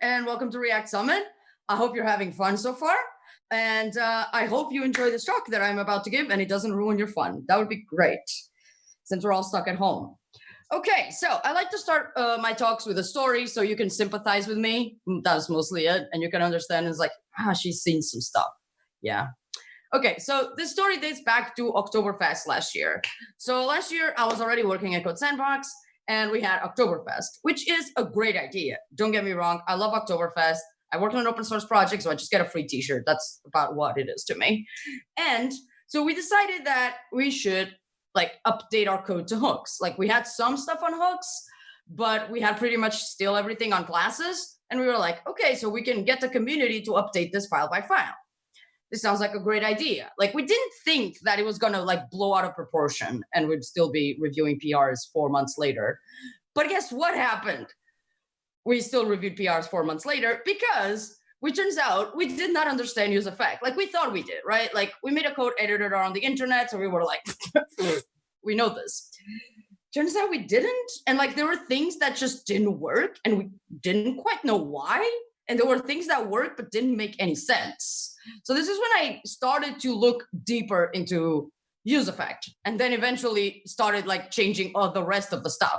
and welcome to React Summit. I hope you're having fun so far, and I hope you enjoy this talk that I'm about to give and it doesn't ruin your fun. That would be great, since we're all stuck at home. Okay, so I like to start my talks with a story so you can sympathize with me. That's mostly it, and you can understand it's like, she's seen some stuff. Yeah. Okay, so this story dates back to Oktoberfest last year. So last year, I was already working at Code Sandbox, and we had Oktoberfest, which is a great idea. Don't get me wrong, I love Oktoberfest. I work on an open source project, so I just get a free t-shirt. That's about what it is to me. And so we decided that we should update our code to hooks. Like we had some stuff on hooks, but we had pretty much still everything on classes. And we were like, okay, so we can get the community to update this file by file. This sounds like a great idea. Like we didn't think that it was gonna blow out of proportion and we'd still be reviewing PRs 4 months later. But guess what happened? We still reviewed PRs 4 months later because it turns out we did not understand UseEffect. Like we thought we did, right? Like we made a code editor on the internet, so we were like, we know this. Turns out we didn't. And there were things that just didn't work and we didn't quite know why. And there were things that worked but didn't make any sense. So this is when I started to look deeper into UseEffect and then eventually started changing all the rest of the stuff.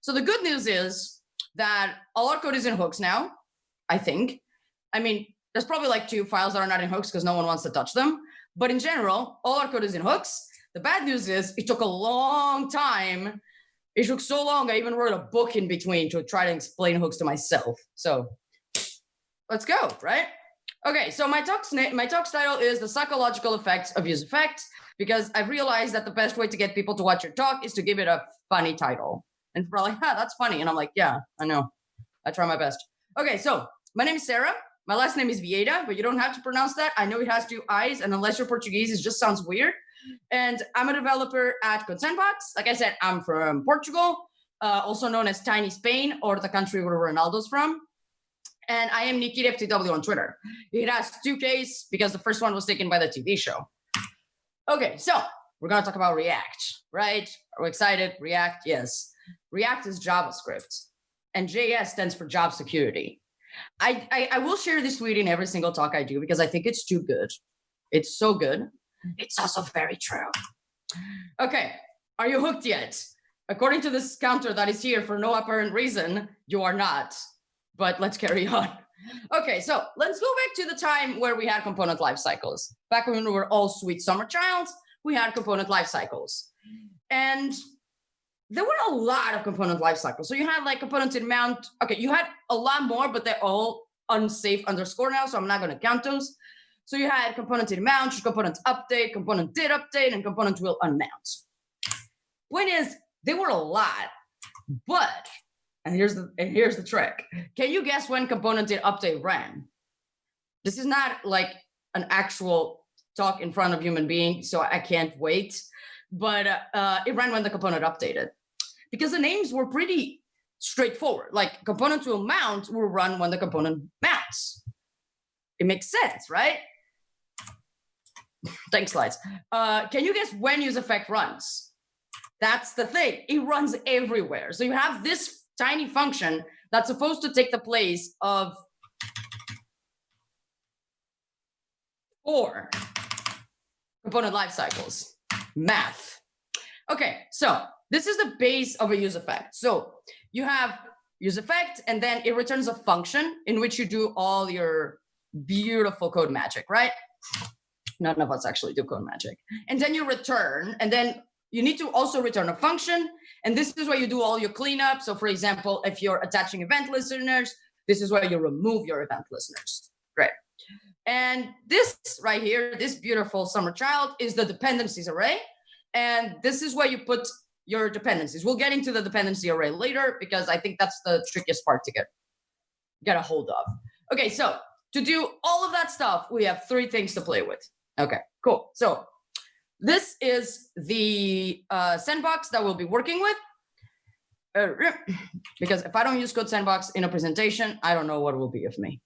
So the good news is that all our code is in hooks now, I think. I mean, there's probably 2 files that are not in hooks because no one wants to touch them. But in general, all our code is in hooks. The bad news is it took a long time. It took so long, I even wrote a book in between to try to explain hooks to myself. So let's go, right? Okay, so my talk's title is The Psychological Effects of UseEffect, because I've realized that the best way to get people to watch your talk is to give it a funny title. And people are like, that's funny. And I'm like, yeah, I know. I try my best. Okay, so my name is Sara. My last name is Vieira, but you don't have to pronounce that. I know it has 2 I's, and unless you're Portuguese, it just sounds weird. And I'm a developer at Code Sandbox. Like I said, I'm from Portugal, also known as Tiny Spain, or the country where Ronaldo's from. And I am NikiFTW on Twitter. It has 2 Ks because the first one was taken by the TV show. Okay, so we're going to talk about React, right? Are we excited? React, yes. React is JavaScript, and JS stands for job security. I will share this tweet in every single talk I do because I think it's too good. It's so good. It's also very true. Okay, are you hooked yet? According to this counter that is here for no apparent reason, you are not. But let's carry on. Okay, so let's go back to the time where we had component lifecycles. Back when we were all sweet summer childs, we had component lifecycles. And there were a lot of component lifecycles. So you had components in mount. Okay, you had a lot more, but they're all unsafe underscore now, so I'm not going to count those. So you had component in mount, component update, component did update, and component will unmount. Point is, there were a lot, but, and here's the trick. Can you guess when component did update ran? This is not an actual talk in front of human beings, so I can't wait. But it ran when the component updated. Because the names were pretty straightforward. Component will mount will run when the component mounts. It makes sense, right? Thanks, slides. Can you guess when UseEffect runs? That's the thing. It runs everywhere. So you have this tiny function that's supposed to take the place of 4 component lifecycles. Math. Okay, so this is the base of a UseEffect. So you have UseEffect, and then it returns a function in which you do all your beautiful code magic, right? None of us actually do code magic. And then you return, and then you need to also return a function. And this is where you do all your cleanup. So for example, if you're attaching event listeners, this is where you remove your event listeners. Great. And this right here, this beautiful summer child, is the dependencies array. And this is where you put your dependencies. We'll get into the dependency array later because I think that's the trickiest part to get a hold of. Okay, so to do all of that stuff, we have 3 things to play with. Okay, cool. So this is the sandbox that we'll be working with. Because if I don't use Code Sandbox in a presentation, I don't know what will be of me.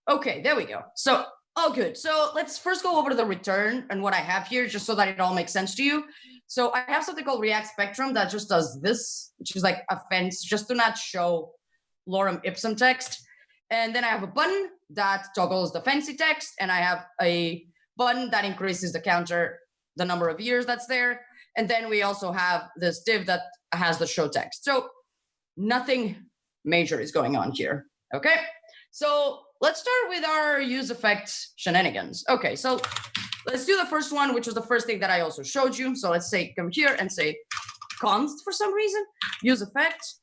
Okay, there we go. So, oh, good. So let's first go over the return and what I have here, just so that it all makes sense to you. So I have something called React Spectrum that just does this, which is a fence, just to not show lorem ipsum text. And then I have a button that toggles the fancy text, and I have a button that increases the counter, the number of years that's there. And then we also have this div that has the show text. So nothing major is going on here. Okay, so let's start with our UseEffect shenanigans. Okay, so let's do the first one, which was the first thing that I also showed you. So let's say, come here and say const for some reason, UseEffect.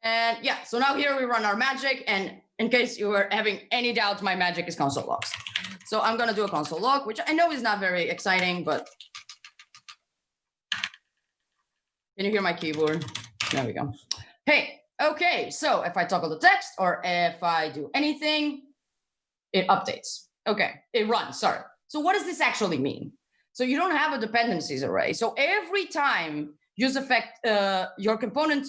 And yeah, so now here we run our magic. And in case you were having any doubt, my magic is console logs. So I'm gonna do a console log, which I know is not very exciting, but can you hear my keyboard? There we go. Hey, okay, so if I toggle the text or if I do anything, it updates. Okay, it runs, sorry. So what does this actually mean? So you don't have a dependencies array. So every time UseEffect, your component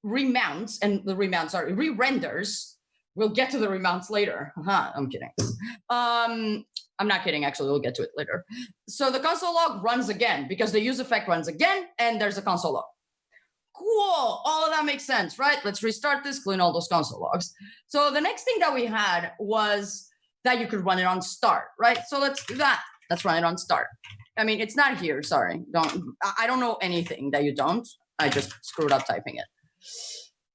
remounts, and the remount, sorry, re-renders, we'll get to the remounts later. I'm kidding. I'm not kidding, actually, we'll get to it later. So the console log runs again because the UseEffect runs again and there's a console log. Cool, all of that makes sense, right? Let's restart this, clean all those console logs. So the next thing that we had was that you could run it on start, right? So let's do that. Let's run it on start. I mean, it's not here, sorry. I don't know anything that you don't. I just screwed up typing it.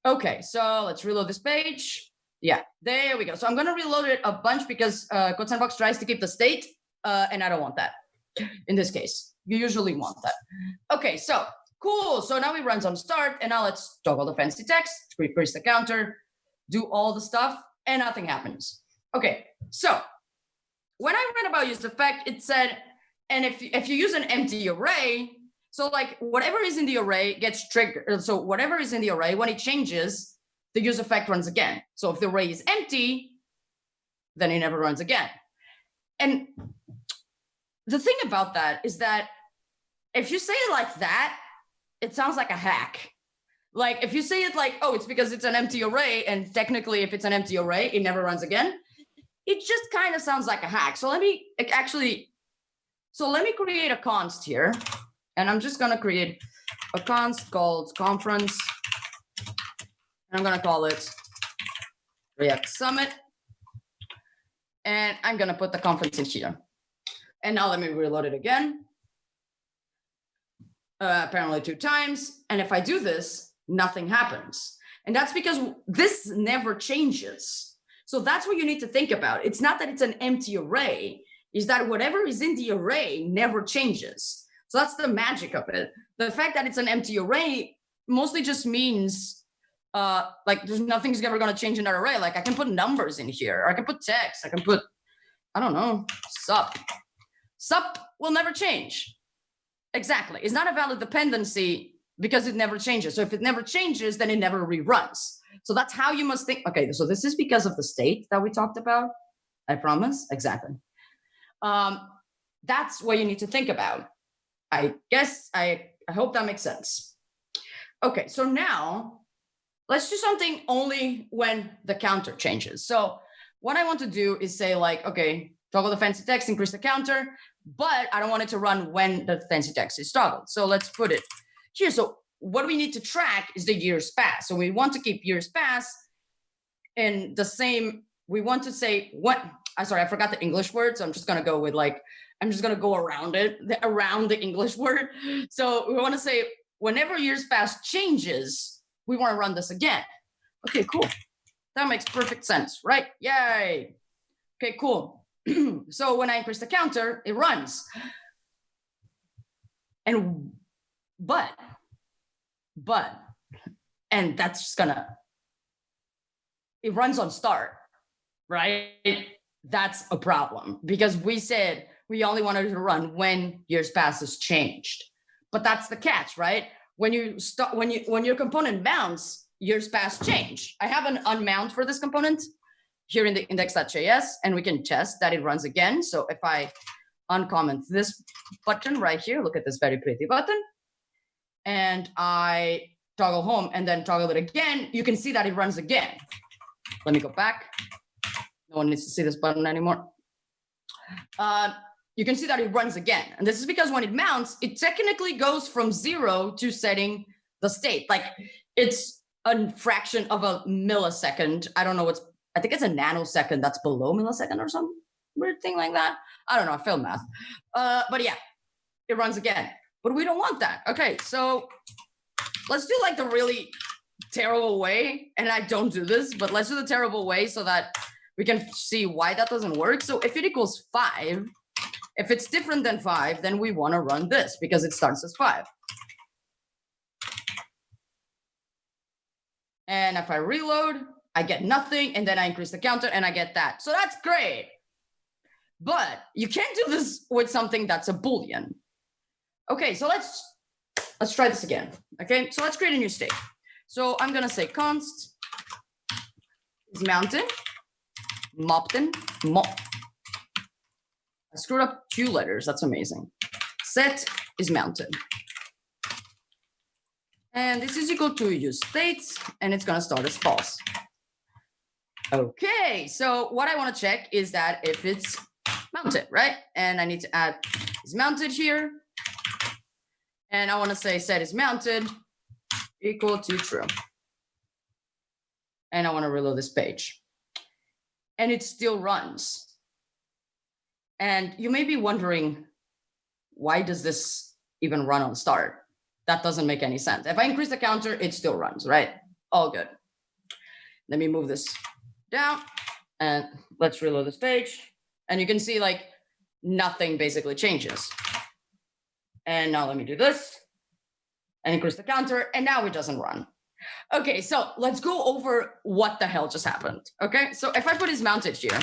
Okay, so let's reload this page. Yeah, there we go. So I'm gonna reload it a bunch because Code Sandbox tries to keep the state, and I don't want that. In this case, you usually want that. Okay, so cool. So now it runs on start, and now let's toggle the fancy text, increase the counter, do all the stuff, and nothing happens. Okay, so when I read about UseEffect, it said, and if you use an empty array, so like whatever is in the array gets triggered. So whatever is in the array, when it changes, the UseEffect runs again. So if the array is empty, then it never runs again. And the thing about that is that if you say it like that, it sounds like a hack. Like if you say it like, oh, it's because it's an empty array, and technically if it's an empty array, it never runs again. It just kind of sounds like a hack. So let me create a const here. And I'm just gonna create a const called conference. And I'm gonna call it React Summit. And I'm gonna put the conference in here. And now let me reload it again. Apparently 2 times. And if I do this, nothing happens. And that's because this never changes. So that's what you need to think about. It's not that it's an empty array, it's that whatever is in the array never changes. So that's the magic of it. The fact that it's an empty array mostly just means like there's nothing's ever going to change in that array. Like I can put numbers in here, or I can put text, I can put, I don't know, sup. Sup will never change. Exactly. It's not a valid dependency because it never changes. So if it never changes, then it never reruns. So that's how you must think. Okay, so this is because of the state that we talked about. I promise. Exactly. That's what you need to think about. I guess I hope that makes sense. Okay, so now let's do something only when the counter changes. So what I want to do is say like, okay, toggle the fancy text, increase the counter, but I don't want it to run when the fancy text is toggled. So let's put it here. So what we need to track is the years pass. So we want to keep years pass in the same, we want to say what, I'm sorry, I forgot the English word. So I'm just going to go with like, I'm just going to go around it, around the English word. So we want to say whenever years pass changes, we want to run this again. Okay, cool. That makes perfect sense, right? Yay. Okay, cool. So when I increase the counter, it runs. And, and that's just gonna, it runs on start, right? That's a problem because we said we only wanted to run when years pass has changed. But that's the catch, right? When you start, when your component mounts, years pass change. I have an unmount for this component here in the index.js, and we can test that it runs again. So if I uncomment this button right here, look at this very pretty button, and I toggle home and then toggle it again, you can see that it runs again. Let me go back. No one needs to see this button anymore. You can see that it runs again. And this is because when it mounts, it technically goes from 0 to setting the state. Like it's a fraction of a millisecond. I don't know I think it's a nanosecond that's below millisecond or some weird thing like that. I don't know, I failed math. But yeah, it runs again. But we don't want that. Okay, so let's do like the really terrible way. And I don't do this, but let's do the terrible way so that we can see why that doesn't work. So if it equals 5, if it's different than 5, then we want to run this because it starts as 5. And if I reload, I get nothing, and then I increase the counter and I get that. So that's great. But you can't do this with something that's a Boolean. Okay, so let's try this again. Okay, so let's create a new state. So I'm gonna say const is mounted, mopten, mop. I screwed up 2 letters, that's amazing. Set is mounted. And this is equal to useState, and it's gonna start as false. Okay, so what I wanna check is that if it's mounted, right? And I need to add is mounted here. And I wanna say set is mounted equal to true. And I wanna reload this page. And it still runs. And you may be wondering, why does this even run on start? That doesn't make any sense. If I increase the counter, it still runs, right? All good. Let me move this down and let's reload this page. And you can see like nothing basically changes. And now let me do this and increase the counter, and now it doesn't run. Okay, so let's go over what the hell just happened. Okay, so if I put is mounted here,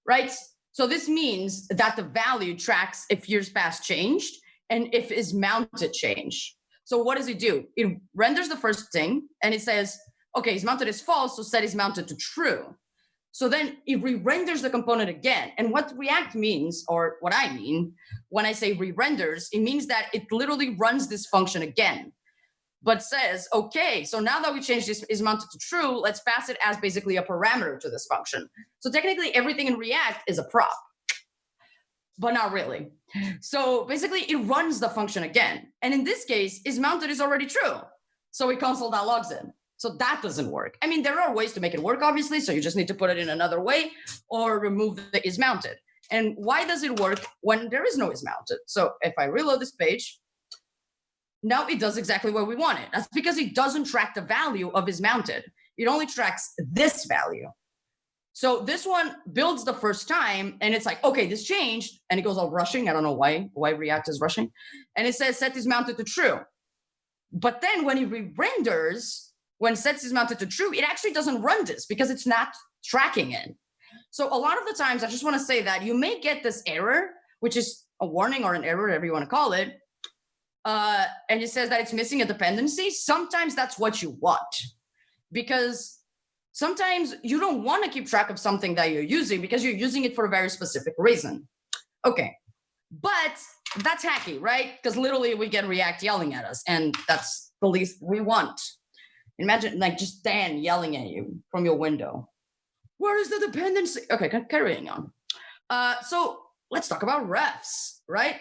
right? So this means that the value tracks if years past changed and if is mounted change. So what does it do? It renders the first thing and it says, okay, is mounted is false, so set is mounted to true. So then it re-renders the component again. And what React means, or what I mean, when I say re-renders, it means that it literally runs this function again, but says, okay, so now that we changed this is mounted to true, let's pass it as basically a parameter to this function. So technically everything in React is a prop, but not really. So basically it runs the function again. And in this case, is mounted is already true. So we console.logs in. So that doesn't work. I mean, there are ways to make it work, obviously. So you just need to put it in another way or remove the is mounted. And why does it work when there is no is mounted? So if I reload this page, now it does exactly what we wanted. That's because it doesn't track the value of is mounted. It only tracks this value. So this one builds the first time and it's like, okay, this changed. And it goes all rushing. I don't know why React is rushing. And it says set is mounted to true. But then when it re-renders, when set is mounted to true, it actually doesn't run this because it's not tracking it. So a lot of the times, I just want to say that you may get this error, which is a warning or an error, whatever you want to call it. And it says that it's missing a dependency. Sometimes that's what you want, because sometimes you don't want to keep track of something that you're using because you're using it for a very specific reason. Okay, but that's hacky, right? Because literally we get React yelling at us, and that's the least we want. Imagine like just Dan yelling at you from your window. Where is the dependency? Okay, carrying on. So let's talk about refs, right?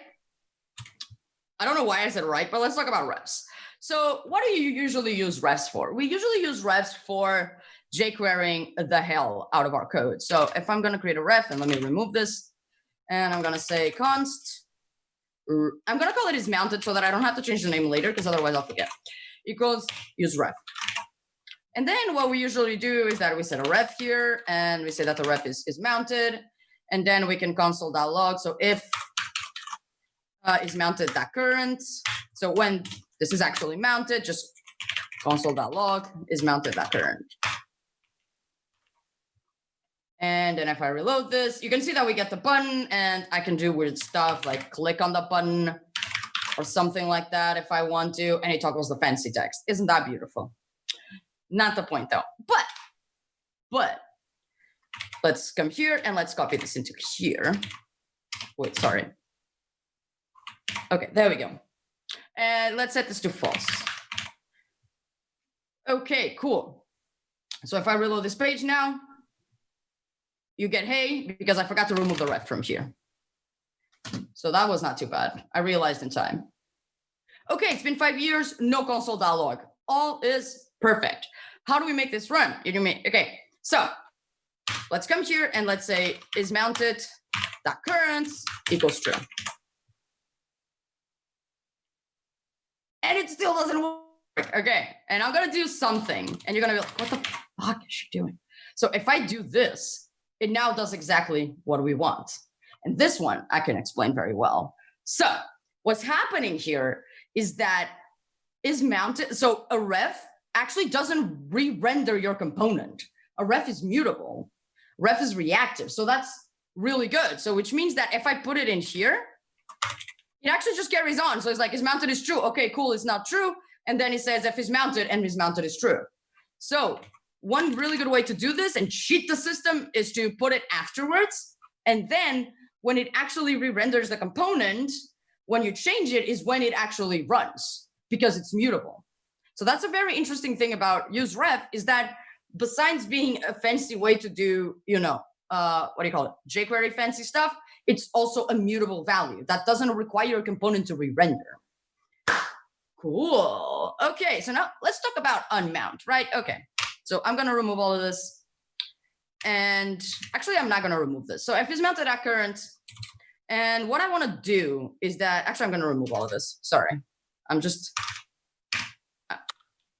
I don't know why I said right, but let's talk about refs. So what do you usually use refs for? We usually use refs for jQuerying the hell out of our code. So if I'm going to create a ref, and let me remove this, and I'm going to say const, I'm going to call it is mounted so that I don't have to change the name later, because otherwise I'll forget, equals useRef. And then what we usually do is that we set a ref here, and we say that the ref is mounted, and then we can console.log. So if is mounted.current, so when this is actually mounted, just console.log is mounted.current. And then if I reload this, you can see that we get the button, and I can do weird stuff like click on the button or something like that if I want to, and it toggles the fancy text. Isn't that beautiful? Not the point though. But let's come here and let's copy this into here. Wait, sorry. Okay, there we go. And let's set this to false. Okay, cool. So if I reload this page now, you get hey, because I forgot to remove the ref from here. So that was not too bad. I realized in time. Okay, it's been 5 years, no console.log. All is Perfect. How do we make this run? Okay, so let's come here and let's say is mounted dot current equals true. And it still doesn't work. Okay, and I'm gonna do something, and you're gonna be like, what the fuck is she doing? So if I do this, it now does exactly what we want. And this one I can explain very well. So what's happening here is that is mounted. So a ref actually doesn't re-render your component. A ref is mutable. Ref is reactive. So that's really good. So which means that if I put it in here, it actually just carries on. So it's like is mounted is true. Okay, cool, it's not true. And then it says if is mounted and is mounted is true. So one really good way to do this and cheat the system is to put it afterwards. And then when it actually re-renders the component, when you change it is when it actually runs because it's mutable. So that's a very interesting thing about UseRef is that besides being a fancy way to do, what do you call it? jQuery fancy stuff, it's also a mutable value that doesn't require a component to re-render. Cool. Okay, so now let's talk about unmount, right? Okay, so I'm gonna remove all of this. And actually, I'm not gonna remove this. So if it's mounted at current, and what I wanna do is that, actually, I'm gonna remove all of this. Sorry, I'm just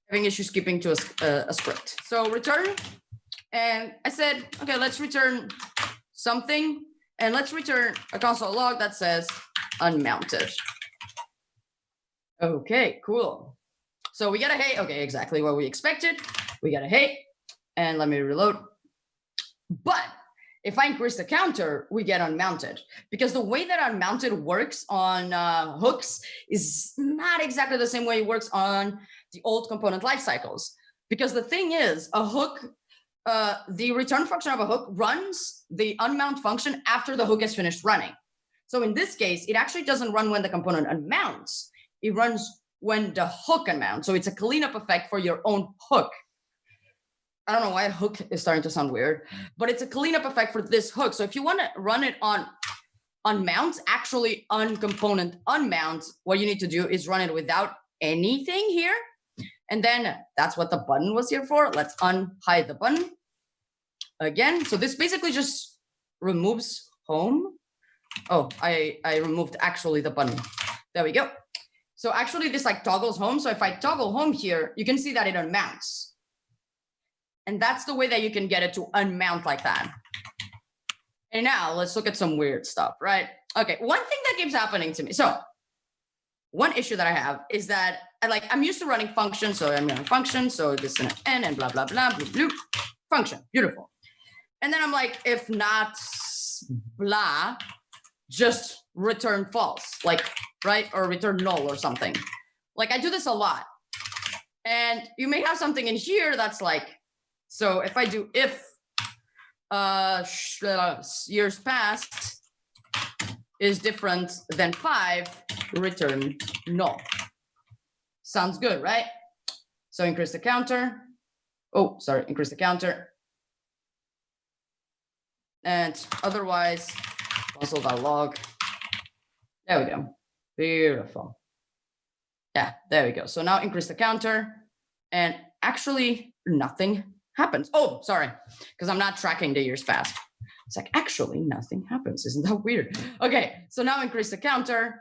having issues skipping to a script. So return, and I said, okay, let's return something, and let's return a console log that says unmounted. Okay, cool. So we got a hey, okay, exactly what we expected. We got a hey, and let me reload. But if I increase the counter, we get unmounted because the way that unmounted works on hooks is not exactly the same way it works on the old component lifecycles. Because the thing is, a hook, the return function of a hook runs the unmount function after the hook is finished running. So in this case, it actually doesn't run when the component unmounts. It runs when the hook unmounts. So it's a cleanup effect for your own hook. I don't know why hook is starting to sound weird, but it's a cleanup effect for this hook. So if you want to run it on unmount, actually on component unmount, what you need to do is run it without anything here. And then that's what the button was here for. Let's unhide the button again. So this basically just removes home. Oh, I removed actually the button. There we go. So actually this like toggles home. So if I toggle home here, you can see that it unmounts. And that's the way that you can get it to unmount like that. And now let's look at some weird stuff, right? Okay, one thing that keeps happening to me. So one issue that I have is that I'm used to running functions. So I'm running function. So this is an n and blah, blah, blah, blah, blah, function, beautiful. And then I'm like, if not blah, just return false, like, right? Or return null or something. Like I do this a lot. And you may have something in here that's like, so if I do if years past is different than 5, return null. Sounds good, right? So increase the counter. Oh, sorry, increase the counter. And otherwise, console.log. There we go. Beautiful. Yeah, there we go. So now increase the counter. And actually, nothing happens. Oh, sorry, because I'm not tracking the years past. It's like, actually, nothing happens. Isn't that weird? Okay, so now increase the counter.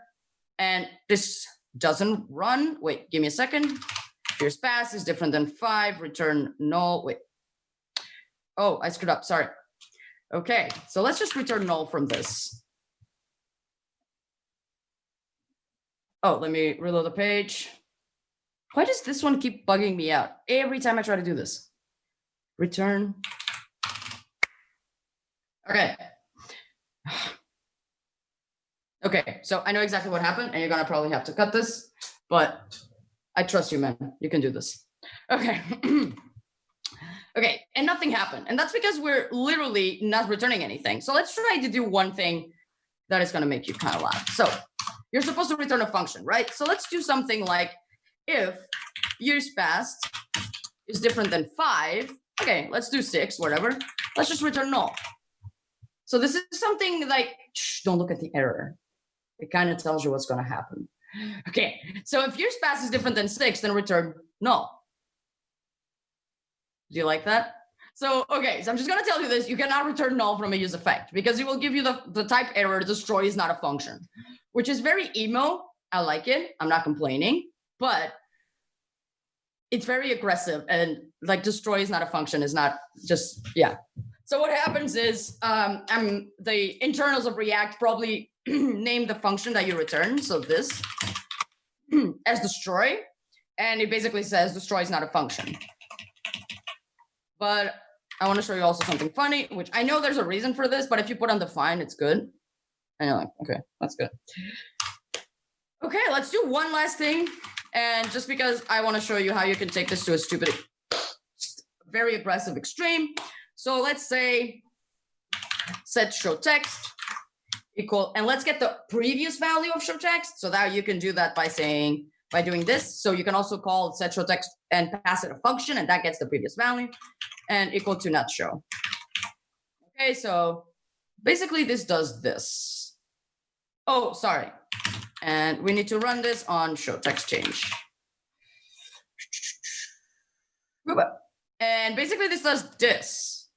And this doesn't run. Wait, give me a second. Years past is different than 5. Return null. Wait. Oh, I screwed up. Sorry. Okay, so let's just return null from this. Oh, let me reload the page. Why does this one keep bugging me out every time I try to do this? Return. Okay. Okay, so I know exactly what happened, and you're gonna probably have to cut this, but I trust you, man. You can do this. Okay. Okay, and nothing happened. And that's because we're literally not returning anything. So let's try to do one thing that is gonna make you kind of laugh. So you're supposed to return a function, right? So let's do something like if years past is different than 5, okay, let's do 6, whatever. Let's just return null. So this is something like, shh, don't look at the error. It kind of tells you what's going to happen. Okay, so if years past is different than 6, then return null. Do you like that? So, okay, so I'm just going to tell you this. You cannot return null from a UseEffect because it will give you the type error, destroy is not a function, which is very emo. I like it. I'm not complaining, but it's very aggressive, and like destroy is not a function is not just, yeah. So what happens is the internals of React probably name the function that you return. So this as destroy, and it basically says destroy is not a function. But I want to show you also something funny, which I know there's a reason for this, but if you put undefined, it's good. And you're like, okay, that's good. Okay, let's do one last thing. And just because I want to show you how you can take this to a stupid, very aggressive extreme. So let's say set show text equal, and let's get the previous value of show text. So that you can do that by doing this. So you can also call set show text and pass it a function, and that gets the previous value, and equal to not show. Okay, so basically this does this. Oh, sorry. And we need to run this on show text change. And basically this does this.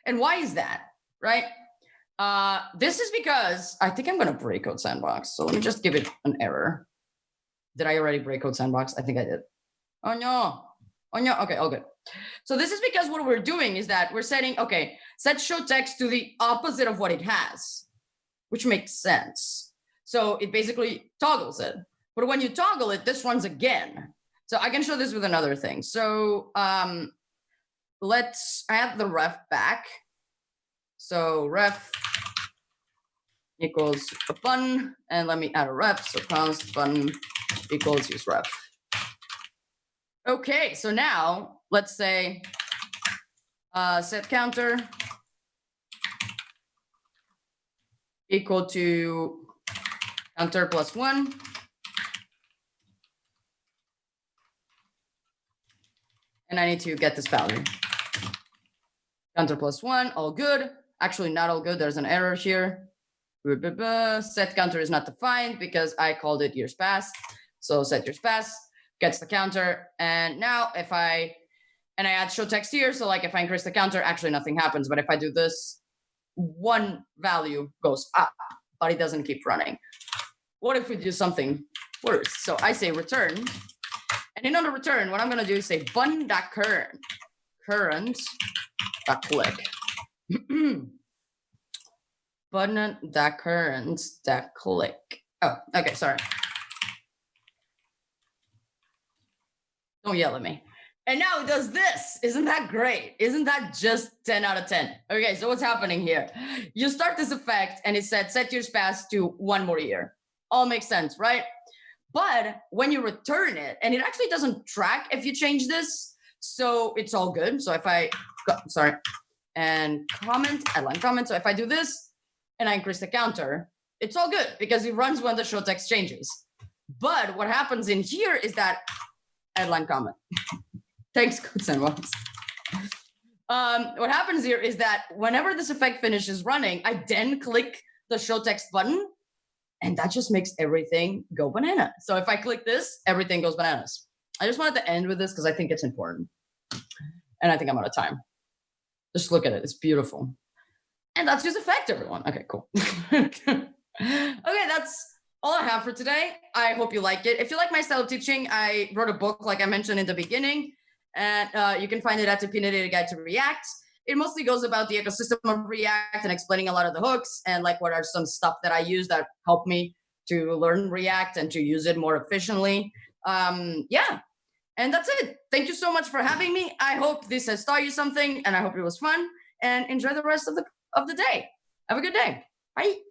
And why is that, right? This is because I think I'm going to break code Sandbox. So let me just give it an error. Did I already break code Sandbox? I think I did. Oh no. Oh no. Okay, all good. So this is because what we're doing is that we're setting, okay, set show text to the opposite of what it has, which makes sense. So it basically toggles it. But when you toggle it, this runs again. So I can show this with another thing. So let's add the ref back. So ref equals a button, and let me add a ref. So const button equals UseRef. Okay, so now let's say set counter equal to counter plus 1. And I need to get this value. Counter plus 1, all good. Actually, not all good. There's an error here. Set counter is not defined because I called it years past. So set years past gets the counter. And now if I add show text here, so like if I increase the counter, actually nothing happens. But if I do this, one value goes up, but it doesn't keep running. What if we do something worse? So I say return. And in on the return, what I'm going to do is say button.current, current.click. Button.current.click. Oh, okay, sorry. Don't yell at me. And now it does this. Isn't that great? Isn't that just 10 out of 10? Okay, so what's happening here? You start this effect and it said set years past to 1 more year. All makes sense, right? But when you return it, and it actually doesn't track if you change this, so it's all good. So if I, and comment, add line comment. So if I do this and I increase the counter, it's all good because it runs when the show text changes. But what happens in here is that, add line comment. Thanks, Sandbox. What happens here is that whenever this effect finishes running, I then click the show text button, and that just makes everything go banana. So if I click this, everything goes bananas. I just wanted to end with this because I think it's important. And I think I'm out of time. Just look at it. It's beautiful. And that's UseEffect, everyone. Okay, cool. Okay, that's all I have for today. I hope you like it. If you like my style of teaching, I wrote a book, like I mentioned in the beginning. And you can find it at the Opinionated Guide to React. It mostly goes about the ecosystem of React and explaining a lot of the hooks and like what are some stuff that I use that help me to learn React and to use it more efficiently. Yeah, and that's it. Thank you so much for having me. I hope this has taught you something, and I hope it was fun. And enjoy the rest of the day. Have a good day. Bye.